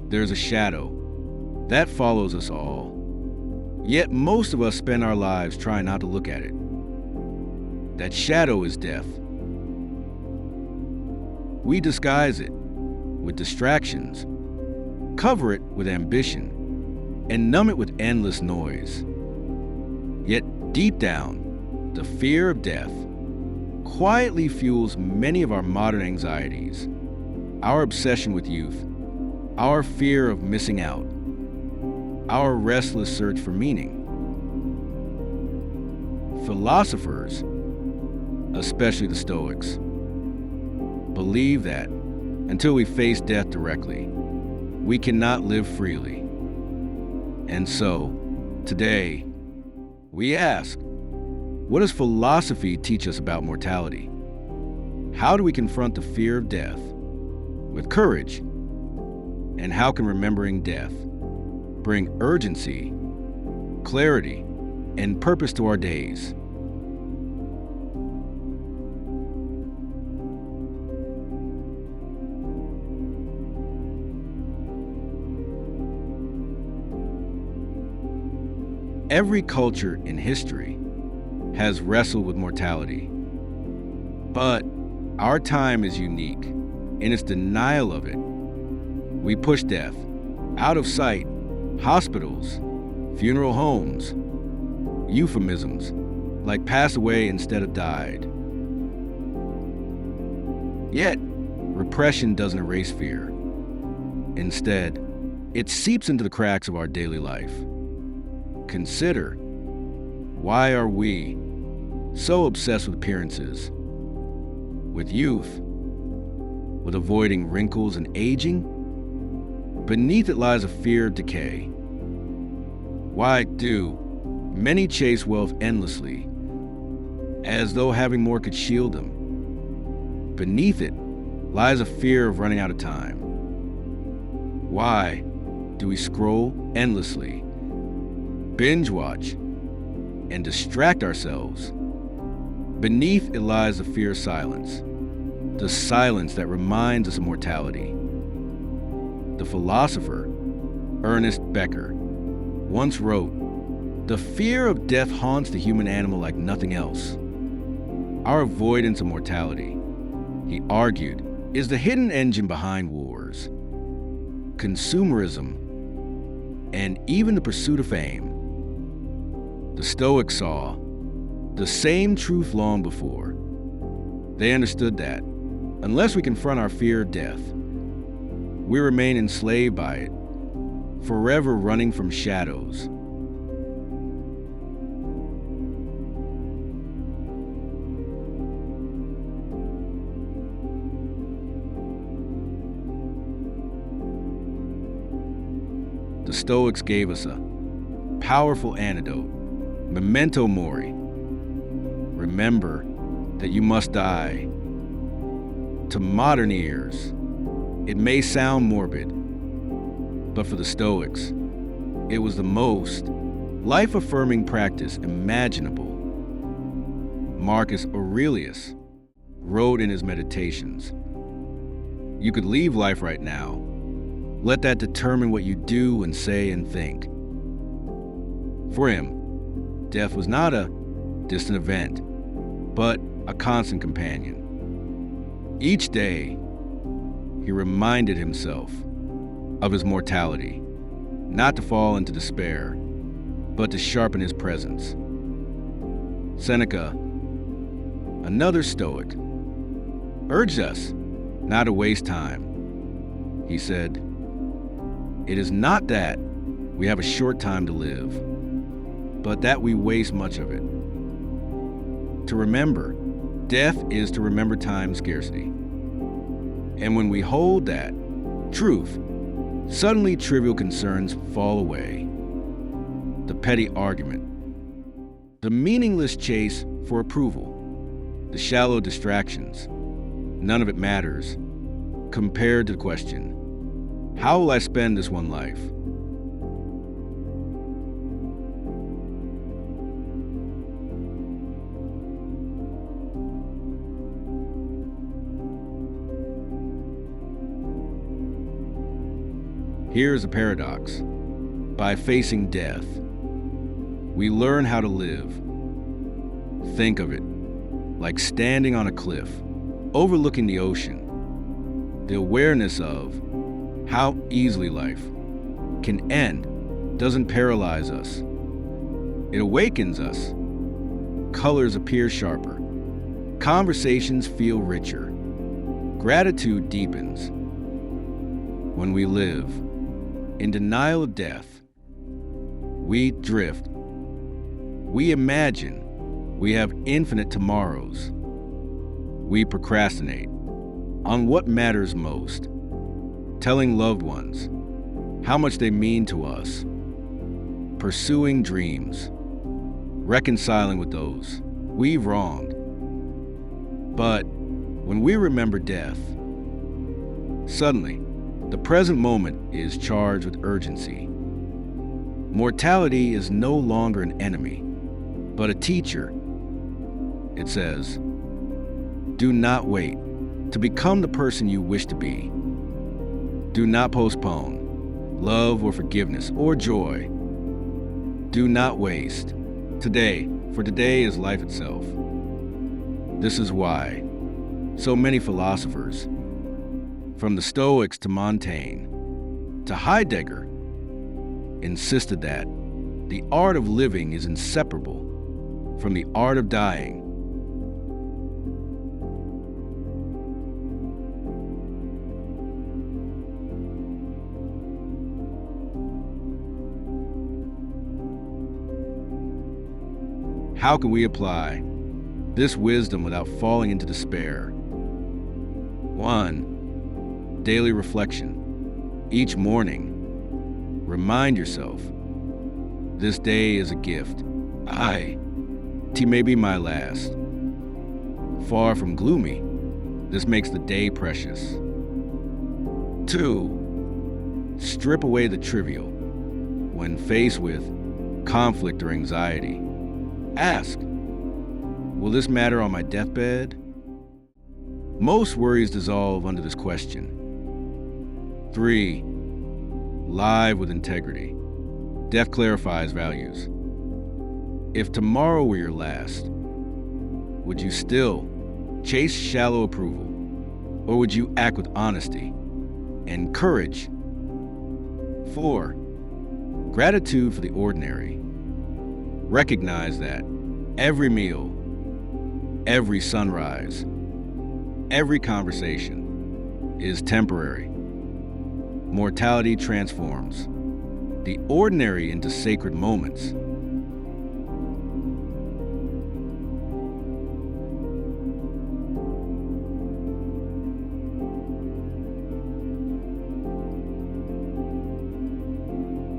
there's a shadow that follows us all, yet most of us spend our lives trying not to look at it. That shadow is death. We disguise it with distractions, cover it with ambition, and numb it with endless noise. Yet deep down, the fear of death quietly fuels many of our modern anxieties, our obsession with youth, our fear of missing out, our restless search for meaning. Philosophers, especially the Stoics, believe that until we face death directly, we cannot live freely. And so, today, we ask, what does philosophy teach us about mortality? How do we confront the fear of death with courage? And how can remembering death bring urgency, clarity, and purpose to our days? Every culture in history has wrestled with mortality, but our time is unique in its denial of it. We push death out of sight, hospitals, funeral homes, euphemisms like pass away instead of died. Yet, repression doesn't erase fear. Instead, it seeps into the cracks of our daily life. Consider, why are we so obsessed with appearances, with youth, with avoiding wrinkles and aging? Beneath it lies a fear of decay. Why do many chase wealth endlessly, as though having more could shield them? Beneath it lies a fear of running out of time. Why do we scroll endlessly, binge watch, and distract ourselves? Beneath it lies the fear of silence, the silence that reminds us of mortality. The philosopher Ernest Becker once wrote, "The fear of death haunts the human animal like nothing else. Our avoidance of mortality," he argued, "is the hidden engine behind wars, consumerism, and even the pursuit of fame." The Stoics saw the same truth long before. They understood that unless we confront our fear of death, we remain enslaved by it, forever running from shadows. The Stoics gave us a powerful antidote. Memento Mori. Remember that you must die. To modern ears, it may sound morbid, but for the Stoics, it was the most life-affirming practice imaginable. Marcus Aurelius wrote in his Meditations, "You could leave life right now. Let that determine what you do and say and think." For him, death was not a distant event, but a constant companion. Each day, he reminded himself of his mortality, not to fall into despair, but to sharpen his presence. Seneca, another Stoic, urged us not to waste time. He said, "It is not that we have a short time to live, but that we waste much of it." To remember death is to remember time's scarcity. And when we hold that truth, suddenly trivial concerns fall away. The petty argument, the meaningless chase for approval, the shallow distractions, none of it matters compared to the question, how will I spend this one life? Here's a paradox. By facing death, we learn how to live. Think of it like standing on a cliff, overlooking the ocean. The awareness of how easily life can end doesn't paralyze us. It awakens us. Colors appear sharper. Conversations feel richer. Gratitude deepens. When we live in denial of death, we drift. We imagine we have infinite tomorrows. We procrastinate on what matters most, telling loved ones how much they mean to us, pursuing dreams, reconciling with those we've wronged. But when we remember death, suddenly the present moment is charged with urgency. Mortality is no longer an enemy, but a teacher. It says, do not wait to become the person you wish to be. Do not postpone love or forgiveness or joy. Do not waste today, for today is life itself. This is why so many philosophers, from the Stoics to Montaigne to Heidegger, insisted that the art of living is inseparable from the art of dying. How can we apply this wisdom without falling into despair? 1. Daily reflection. Each morning, remind yourself, this day is a gift. It may be my last. Far from gloomy, this makes the day precious. 2. Strip away the trivial. When faced with conflict or anxiety, ask, will this matter on my deathbed? Most worries dissolve under this question. 3. Live with integrity. Death clarifies values. If tomorrow were your last, would you still chase shallow approval, or would you act with honesty and courage? 4. Gratitude for the ordinary. Recognize that every meal, every sunrise, every conversation is temporary. Mortality transforms the ordinary into sacred moments.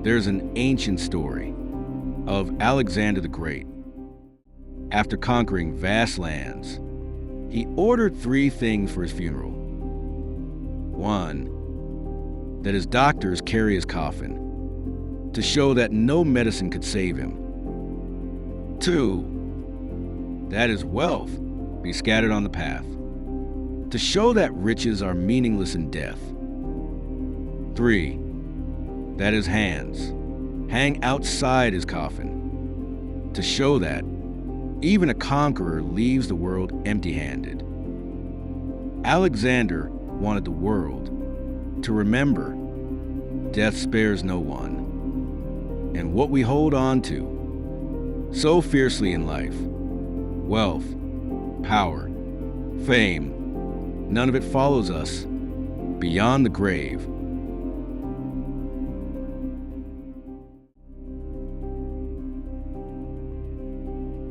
There's an ancient story of Alexander the Great. After conquering vast lands, he ordered 3 things for his funeral. 1, that his doctors carry his coffin to show that no medicine could save him. 2, that his wealth be scattered on the path to show that riches are meaningless in death. 3, that his hands hang outside his coffin to show that even a conqueror leaves the world empty-handed. Alexander wanted the world to remember death spares no one, and what we hold on to so fiercely in life, wealth, power, fame, none of it follows us beyond the grave.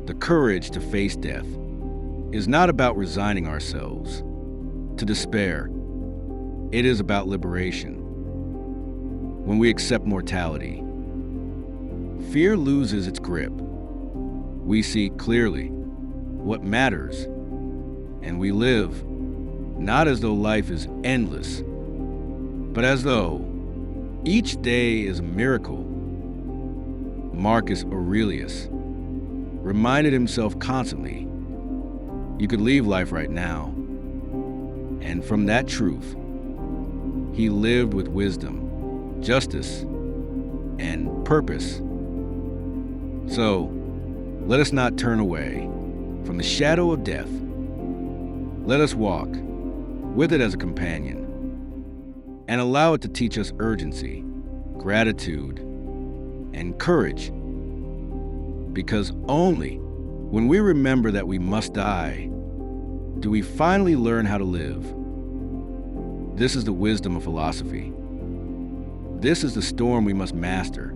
The courage to face death is not about resigning ourselves to despair. It is about liberation. When we accept mortality, fear loses its grip. We see clearly what matters, and we live not as though life is endless, but as though each day is a miracle. Marcus Aurelius reminded himself constantly, you could leave life right now. And from that truth, he lived with wisdom, justice, and purpose. So, let us not turn away from the shadow of death. Let us walk with it as a companion and allow it to teach us urgency, gratitude, and courage. Because only when we remember that we must die do we finally learn how to live. This is the wisdom of philosophy. This is the storm we must master.